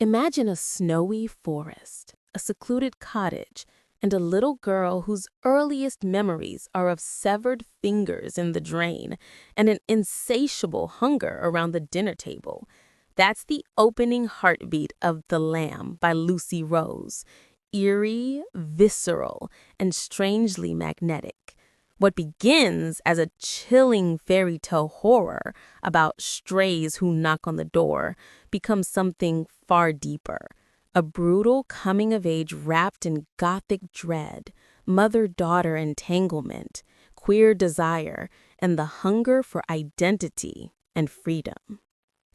Imagine a snowy forest, a secluded cottage, and a little girl whose earliest memories are of severed fingers in the drain and an insatiable hunger around the dinner table. That's the opening heartbeat of The Lamb by Lucy Rose. Eerie, visceral, and strangely magnetic. What begins as a chilling fairy tale horror about strays who knock on the door becomes something far deeper. A brutal coming of age wrapped in gothic dread, mother-daughter entanglement, queer desire, and the hunger for identity and freedom.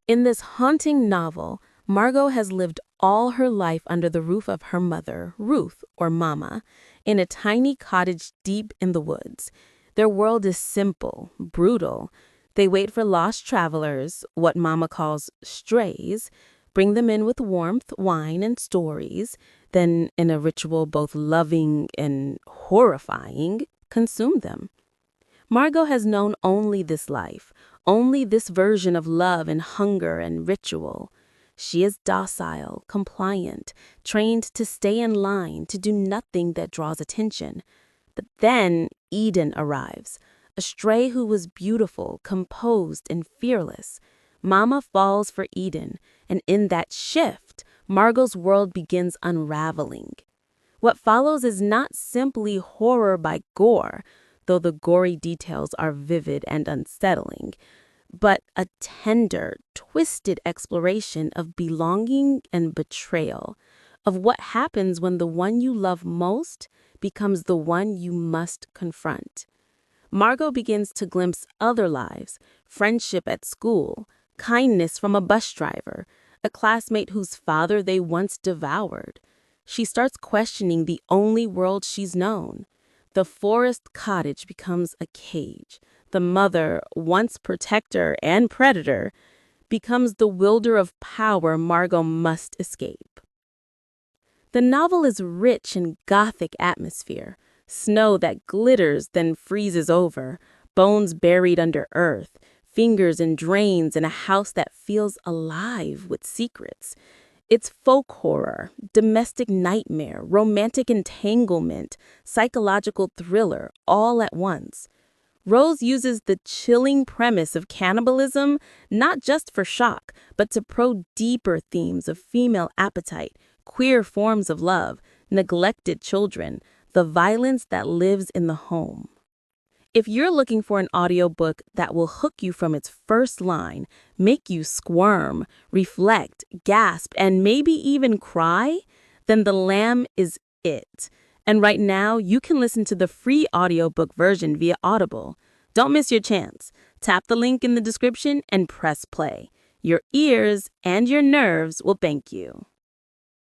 In this haunting novel, Margot has lived all her life under the roof of her mother, Ruth, or Mama, in a tiny cottage deep in the woods. Their world is simple, brutal. They wait for lost travelers, what Mama calls strays, bring them in with warmth, wine, and stories, then, in a ritual both loving and horrifying, consume them. Margot has known only this life, only this version of love and hunger and ritual. She is docile, compliant, trained to stay in line, to do nothing that draws attention. But then Eden arrives, a stray who was beautiful, composed, and fearless. Mama falls for Eden, and in that shift, Margot's world begins unraveling. What follows is not simply horror by gore, though the gory details are vivid and unsettling, but a tender, twisted exploration of belonging and betrayal, of what happens when the one you love most becomes the one you must confront. Margot begins to glimpse other lives, friendship at school, kindness from a bus driver, a classmate whose father they once devoured. She starts questioning the only world she's known. The forest cottage becomes a cage. The mother, once protector and predator, becomes the wielder of power Margot must escape. The novel is rich in gothic atmosphere, snow that glitters then freezes over, bones buried under earth, fingers in drains, and a house that feels alive with secrets. It's folk horror, domestic nightmare, romantic entanglement, psychological thriller, all at once. Rose uses the chilling premise of cannibalism not just for shock, but to probe deeper themes of female appetite, queer forms of love, neglected children, the violence that lives in the home. If you're looking for an audiobook that will hook you from its first line, make you squirm, reflect, gasp, and maybe even cry, then The Lamb is it. And right now, you can listen to the free audiobook version via Audible. Don't miss your chance. Tap the link in the description and press play. Your ears and your nerves will thank you.